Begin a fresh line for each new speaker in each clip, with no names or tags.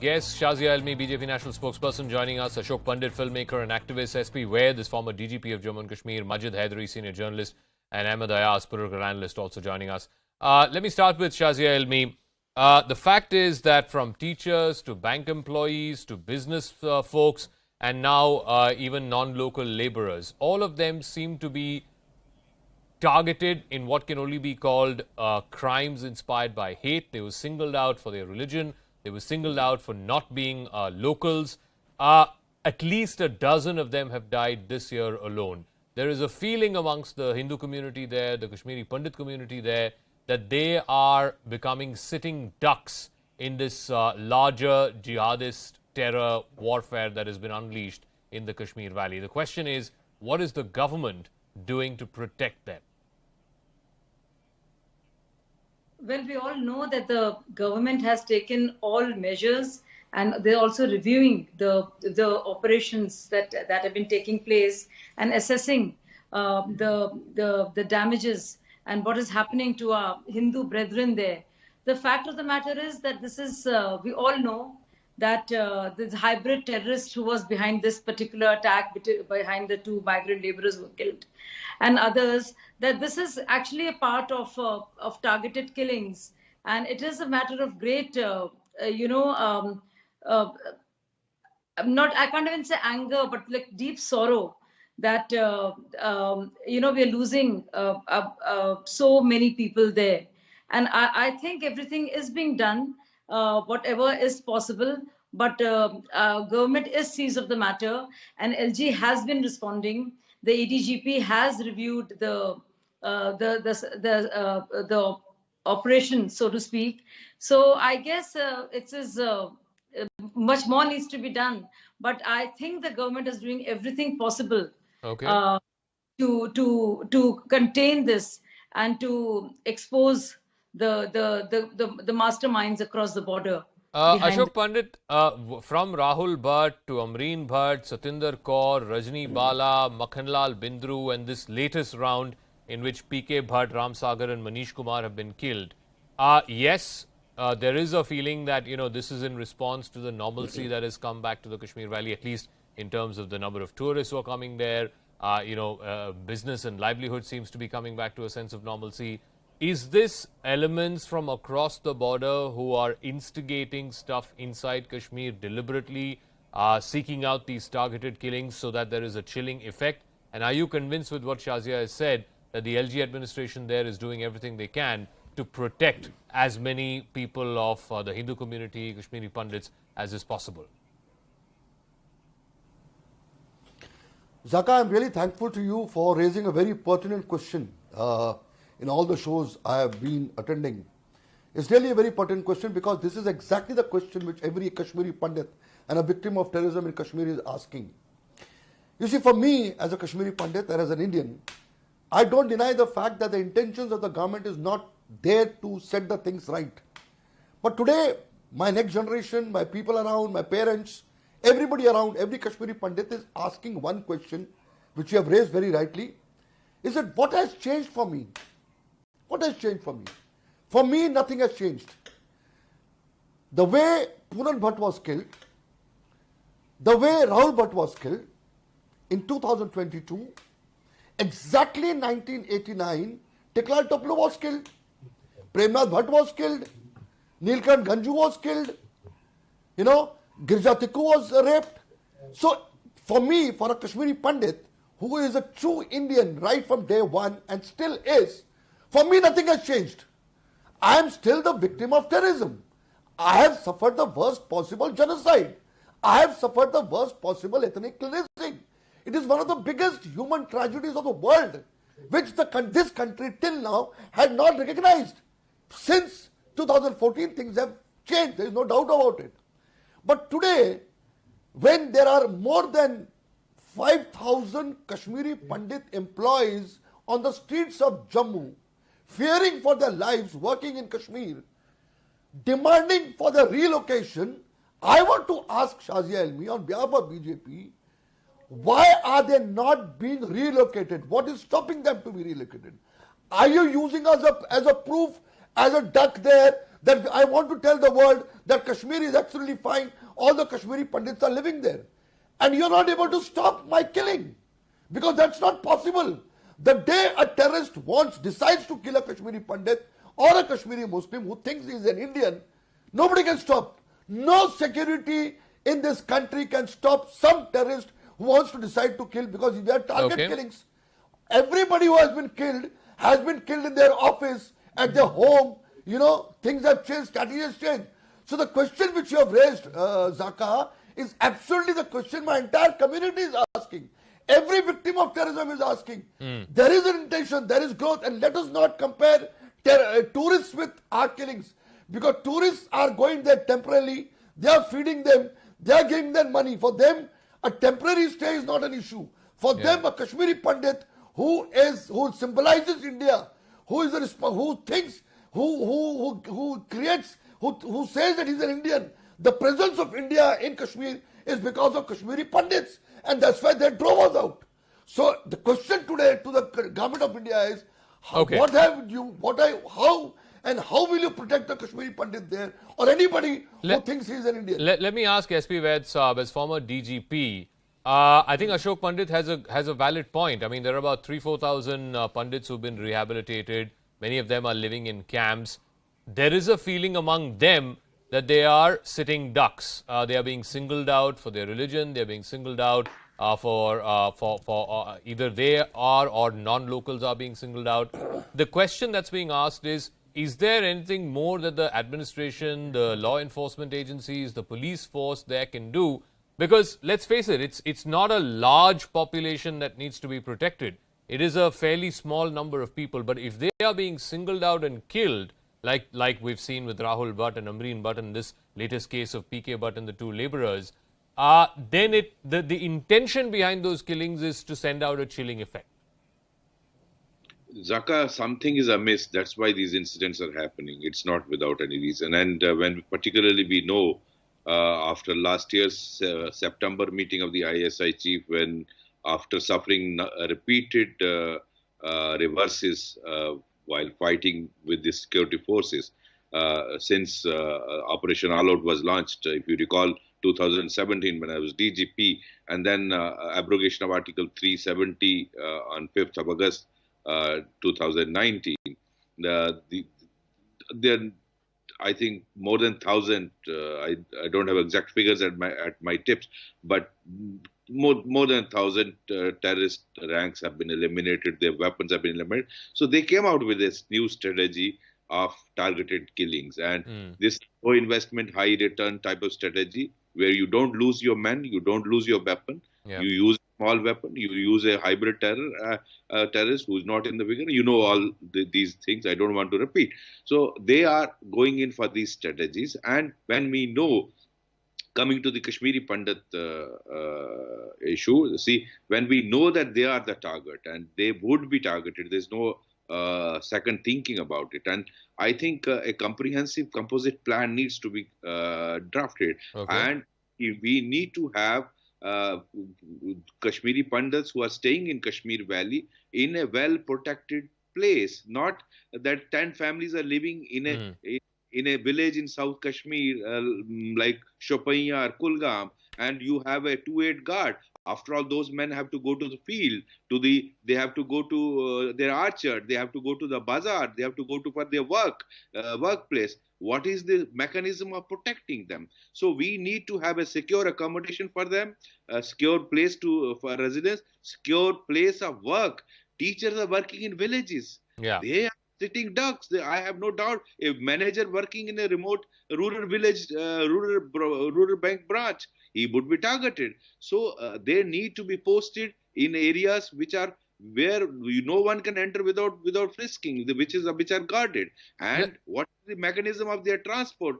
guests. Shazia Almi, BJP National Spokesperson, joining us. Ashok Pandit, filmmaker and activist. SP Vaid, this former DGP of Jammu and Kashmir. Majid Haidari, senior journalist. And Ahmed Ayaz, political analyst, also joining us. Let me start with Shazia Almi. The fact is that from teachers to bank employees to business folks and now even non-local laborers, all of them seem to be targeted in what can only be called crimes inspired by hate. They were singled out for their religion. They were singled out for not being locals. At least a dozen of them have died this year alone. There is a feeling amongst the Hindu community there, the Kashmiri Pandit community there, that they are becoming sitting ducks in this larger jihadist terror warfare that has been unleashed in the Kashmir Valley. The question is, what is the government doing to protect them?
Well, we all know that the government has taken all measures, and they're also reviewing the operations that have been taking place and assessing the damages and what is happening to our Hindu brethren there. The fact of the matter is that this is, we all know that this hybrid terrorist who was behind this particular attack, behind the two migrant laborers who were killed, and others, that this is actually a part of targeted killings. And it is a matter of great, I can't even say anger, but like deep sorrow that, we are losing so many people there. And I think everything is being done, whatever is possible. But government is seized of the matter, and LG has been responding. The ADGP has reviewed the operation, so to speak. So I guess it is much more needs to be done. But I think the government is doing everything possible to contain this and to expose the masterminds across the border.
Ashok Pandit, from Rahul Bhatt to Amreen Bhatt, Satinder Kaur, Rajni Bala, Makhanlal Bindru, and this latest round in which PK Bhatt, Ram Sagar and Manish Kumar have been killed. Yes, there is a feeling that, this is in response to the normalcy that has come back to the Kashmir Valley, at least in terms of the number of tourists who are coming there. Business and livelihood seems to be coming back to a sense of normalcy. Is this elements from across the border who are instigating stuff inside Kashmir deliberately, seeking out these targeted killings so that there is a chilling effect? And are you convinced with what Shazia has said that the LG administration there is doing everything they can to protect as many people of the Hindu community, Kashmiri Pandits, as is possible?
Zaka, I'm really thankful to you for raising a very pertinent question. In all the shows I have been attending. It's really a very pertinent question because this is exactly the question which every Kashmiri Pandit and a victim of terrorism in Kashmir is asking. You see, for me, as a Kashmiri Pandit and as an Indian, I don't deny the fact that the intentions of the government is not there to set the things right. But today, my next generation, my people around, my parents, everybody around, every Kashmiri Pandit is asking one question, which you have raised very rightly, is that what has changed for me? What has changed for me? For me, nothing has changed. The way Poonam Bhatt was killed, the way Rahul Bhatt was killed in 2022, exactly 1989, Tiklal Toplu was killed, Premnath Bhatt was killed, Neelkant Ganju was killed, Girja Tikku was raped. So, for me, for a Kashmiri Pandit, who is a true Indian right from day one and still is, for me, nothing has changed. I am still the victim of terrorism. I have suffered the worst possible genocide. I have suffered the worst possible ethnic cleansing. It is one of the biggest human tragedies of the world, which this country till now had not recognized. Since 2014, things have changed. There is no doubt about it. But today, when there are more than 5,000 Kashmiri Pandit employees on the streets of Jammu, fearing for their lives, working in Kashmir, demanding for their relocation, I want to ask Shazia Almi on behalf of BJP, why are they not being relocated? What is stopping them to be relocated? Are you using us as a proof, as a duck there, that I want to tell the world that Kashmir is absolutely fine. All the Kashmiri Pandits are living there. And you're not able to stop my killing. Because that's not possible. The day a terrorist decides to kill a Kashmiri Pandit or a Kashmiri Muslim who thinks he's an Indian, nobody can stop. No security in this country can stop some terrorist who wants to decide to kill, because they are target killings. Everybody who has been killed in their office, at their home. You know, things have changed, strategy has changed. So the question which you have raised, Zaka, is absolutely the question my entire community is asking. Every victim of terrorism is asking. There is an intention, there is growth, and let us not compare tourists with our killings. Because tourists are going there temporarily, they are feeding them, they are giving them money. For them, a temporary stay is not an issue. For them, a Kashmiri Pandit who symbolizes India, who thinks, who creates, who says that he's an Indian. The presence of India in Kashmir is because of Kashmiri Pandits, and that's why they drove us out. So the question today to the government of India is, how will you protect the Kashmiri Pandit there, or anybody who thinks he's an Indian?
Let me ask SP Vaid Saab, as former DGP, I think Ashok Pandit has a valid point. I mean, there are about 3,000-4,000 Pandits who've been rehabilitated. Many of them are living in camps. There is a feeling among them that they are sitting ducks. They are being singled out for their religion. They are being singled out for either they are or non-locals are being singled out. The question that's being asked is there anything more that the administration, the law enforcement agencies, the police force there can do? Because let's face it, it's not a large population that needs to be protected. It is a fairly small number of people. But if they are being singled out and killed, like we've seen with Rahul Bhatt and Amreen Bhatt in this latest case of PK Bhatt and the two laborers, then the intention behind those killings is to send out a chilling effect.
Zaka, something is amiss. That's why these incidents are happening. It's not without any reason. And when particularly we know after last year's September meeting of the ISI chief, when after suffering repeated reverses while fighting with the security forces, since Operation All Out was launched, if you recall, 2017 when I was DGP, and then abrogation of Article 370 on 5th of August 2019. I think more than 1,000. I don't have exact figures at my tips, but more than 1,000 terrorist ranks have been eliminated. Their weapons have been eliminated. So they came out with this new strategy of targeted killings, and this low investment, high return type of strategy, where you don't lose your men, you don't lose your weapon, you use a small weapon, you use a hybrid terrorist who's not in the figure. You know all these things. I don't want to repeat. So they are going in for these strategies, and when we know, coming to the Kashmiri Pandit issue, see, when we know that they are the target and they would be targeted, there's no second thinking about it. And I think a comprehensive composite plan needs to be drafted. And we need to have Kashmiri Pandits who are staying in Kashmir Valley in a well-protected place, not that 10 families are living in a village in South Kashmir like Shopaiya or Kulgam, and you have a 2-8 guard. After all, those men have to go to the field, they have to go to their orchard, they have to go to the bazaar, they have to go to for their workplace. What is the mechanism of protecting them? So we need to have a secure accommodation for them, a secure place for residence, secure place of work. Teachers are working in villages. They are sitting ducks. I have no doubt a manager working in a remote rural village, rural bank branch, he would be targeted. So they need to be posted in areas which are where no one can enter without frisking, which are guarded. And what is the mechanism of their transport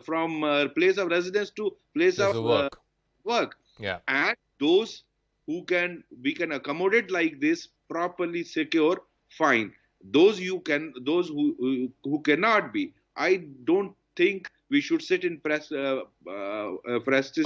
from place of residence to place of work? And those we can accommodate like this, properly secure, fine. Those who cannot be, I don't think we should sit in press this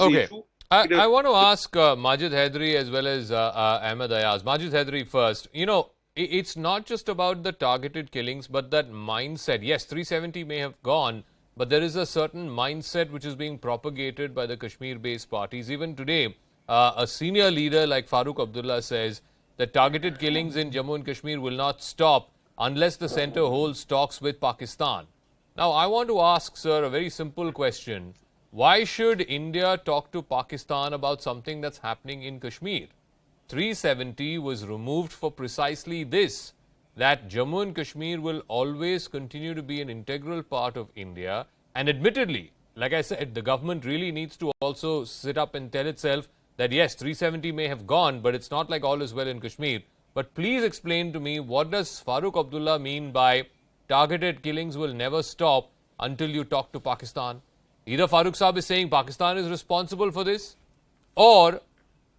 issue.
I want to ask Majid Hydari as well as Ahmed Ayaz. Majid Hydari first. You know, it's not just about the targeted killings, but that mindset. Yes, 370 may have gone, but there is a certain mindset which is being propagated by the Kashmir-based parties. Even today, a senior leader like Farooq Abdullah says that targeted killings in Jammu and Kashmir will not stop unless the centre holds talks with Pakistan. Now, I want to ask, sir, a very simple question. Why should India talk to Pakistan about something that's happening in Kashmir? 370 was removed for precisely this, that Jammu and Kashmir will always continue to be an integral part of India. And admittedly, like I said, the government really needs to also sit up and tell itself that yes, 370 may have gone, but it's not like all is well in Kashmir. But please explain to me, what does Farooq Abdullah mean by targeted killings will never stop until you talk to Pakistan? Either Farooq Saab is saying Pakistan is responsible for this, or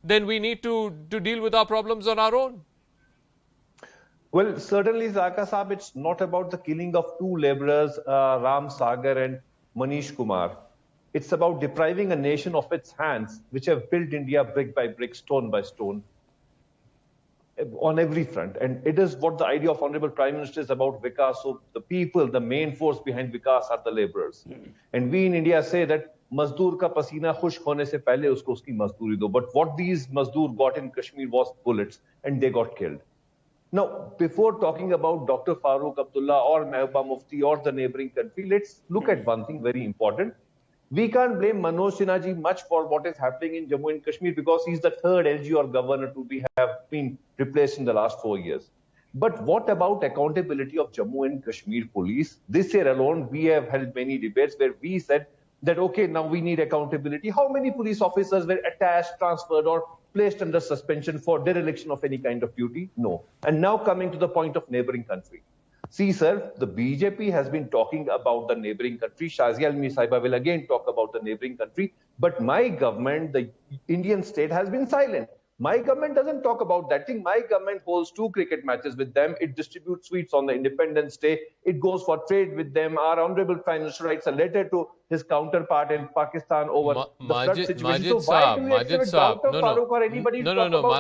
then we need to deal with our problems on our own.
Well, certainly, Zaka Saab, it's not about the killing of two laborers, Ram Sagar and Manish Kumar. It's about depriving a nation of its hands, which have built India brick by brick, stone by stone, on every front. And it is what the idea of Honorable Prime Minister is about Vikas. So the people, the main force behind Vikas are the laborers. And we in India say that Mazdoor ka pasina khushk hone se pehle usko uski mazdoori do. But what these Mazdoor got in Kashmir was bullets, and they got killed. Now, before talking about Dr. Farooq Abdullah or Mehbooba Mufti or the neighboring country, let's look at one thing very important. We can't blame Manoj Sinha ji much for what is happening in Jammu and Kashmir because he's the third LG or governor to have been replaced in the last 4 years. But what about accountability of Jammu and Kashmir police? This year alone, we have held many debates where we said that, okay, now we need accountability. How many police officers were attached, transferred, or placed under suspension for dereliction of any kind of duty? No. And now coming to the point of neighboring country. See, sir, the BJP has been talking about the neighboring country. Shazia Almi Saiba will again talk about the neighboring country. But my government, the Indian state, has been silent. My government doesn't talk about that thing. My government holds 2 cricket matches with them. It distributes sweets on the Independence Day. It goes for trade with them. Our Honorable Prime Minister writes a letter to his counterpart in Pakistan over the flood situation.
Majid Saab,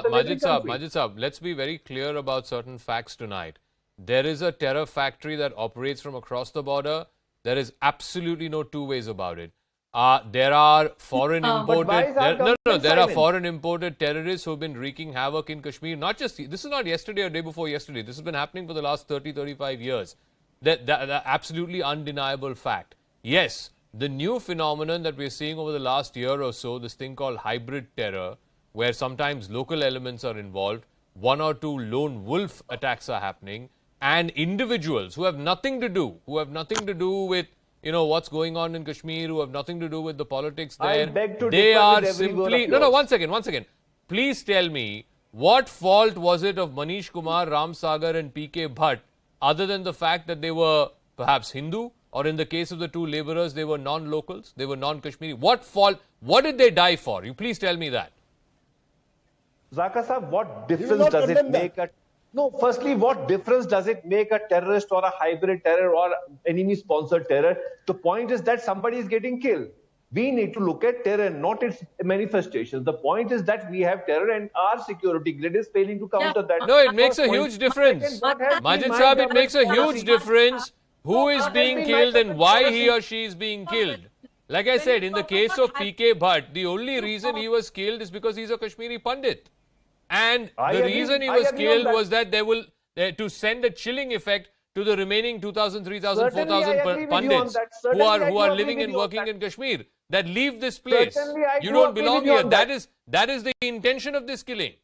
Majid
Saab, let's be very clear about certain facts tonight. There is a terror factory that operates from across the border. There is absolutely no two ways about it. There are foreign imported terrorists who have been wreaking havoc in Kashmir. Not just, this is not yesterday or day before yesterday. This has been happening for the last 30, 35 years. That absolutely undeniable fact. Yes, the new phenomenon that we're seeing over the last year or so, this thing called hybrid terror, where sometimes local elements are involved, 1 or 2 lone wolf attacks are happening, and individuals who have nothing to do with what's going on in Kashmir, who have nothing to do with the politics there. They are simply... No, one second. Please tell me, what fault was it of Manish Kumar, Ram Sagar and PK Bhatt, other than the fact that they were perhaps Hindu, or in the case of the 2 laborers, they were non-locals, they were non-Kashmiri? What fault, what did they die for? You please tell me that.
Zaka Saab, what difference does it make firstly, what difference does it make a terrorist or a hybrid terror or enemy-sponsored terror? The point is that somebody is getting killed. We need to look at terror, not its manifestations. The point is that we have terror and our security grid is failing to counter that.
No, it makes a huge difference. Majid Saab, it makes a huge difference who is being killed and why he or she is being killed. Like I said, in the case of PK Bhatt, the only reason he was killed is because he's a Kashmiri Pandit. And the reason he was killed was that to send a chilling effect to the remaining 2,000, 3,000, 4,000 Pandits who are living and working in Kashmir, that leave this place. You don't belong here. That is the intention of this killing.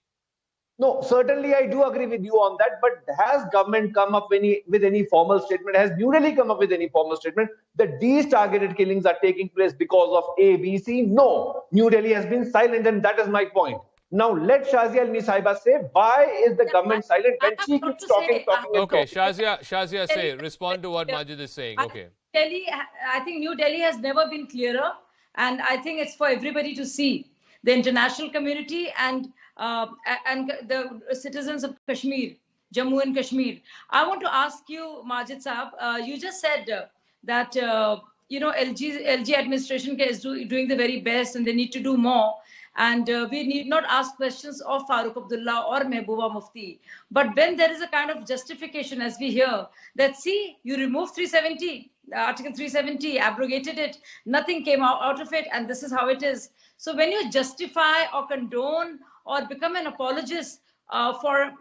No, certainly I do agree with you on that. But has government come up with any formal statement? Has New Delhi come up with any formal statement that these targeted killings are taking place because of A, B, C? No. New Delhi has been silent, and that is my point. Now let Shazia Almi Saiba say, why is the government silent when she keeps talking?
Okay, Shazia, say, respond to what Majid is saying. Okay.
I think New Delhi has never been clearer, and I think it's for everybody to see. The international community and the citizens of Kashmir, Jammu and Kashmir. I want to ask you, Majid Saab, you just said that LG administration is doing the very best and they need to do more. And we need not ask questions of Farooq Abdullah or Mehbooba Mufti. But when there is a kind of justification, as we hear, that see, you remove 370, Article 370, abrogated it. Nothing came out of it, and this is how it is. So when you justify or condone or become an apologist for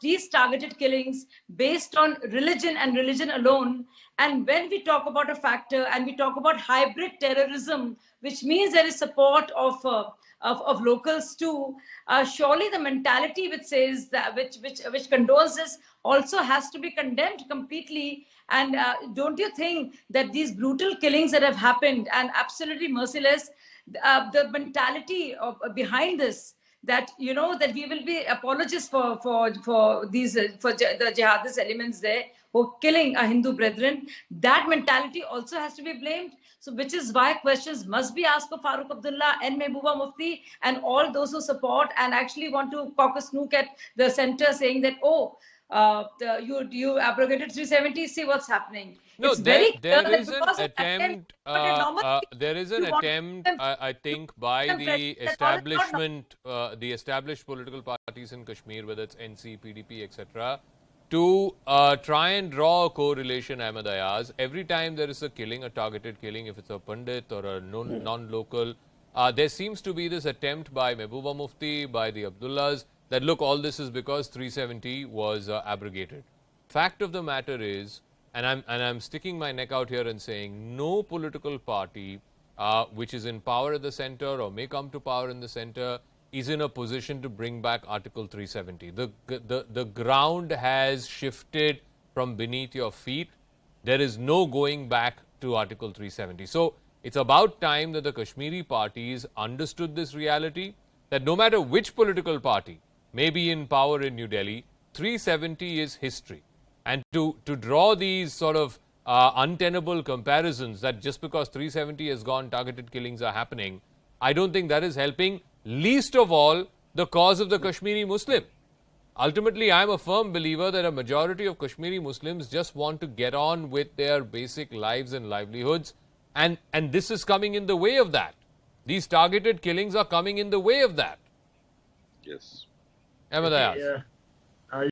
these targeted killings based on religion and religion alone, and when we talk about a factor and we talk about hybrid terrorism, which means there is support of locals too, surely the mentality which says that which condones this also has to be condemned completely. And don't you think that these brutal killings that have happened and absolutely merciless, the mentality behind this, that that we will be apologists for these the jihadist elements there who are killing our Hindu brethren, that mentality also has to be blamed. So which is why questions must be asked of Farooq Abdullah and Mehbooba Mufti and all those who support and actually want to cock a snook at the center, saying that, oh, you abrogated 370, see what's happening.
No,
It's very clear
there
that
is an
because of
attempt. There is an
you want
attempt,
them-
I think, by
them
the
pressure that all is not
establishment, the established political parties in Kashmir, whether it's NC, PDP, etc., to try and draw a correlation, Ahmed Ayaz. Every time there is a killing, a targeted killing, if it's a Pandit or a non-local, there seems to be this attempt by Mehbooba Mufti, by the Abdullahs, that look, all this is because 370 was abrogated. Fact of the matter is, and I'm sticking my neck out here and saying, no political party which is in power at the center or may come to power in the center is in a position to bring back Article 370. The ground has shifted from beneath your feet. There is no going back to Article 370. So it's about time that the Kashmiri parties understood this reality, that no matter which political party may be in power in New Delhi, 370 is history. And to draw these sort of untenable comparisons that just because 370 has gone, targeted killings are happening, I don't think that is helping, least of all, the cause of the Kashmiri Muslim. Ultimately, I'm a firm believer that a majority of Kashmiri Muslims just want to get on with their basic lives and livelihoods, and this is coming in the way of that. These targeted killings are coming in the way of that.
Yes.
Ahmed Ayaz.
Yeah.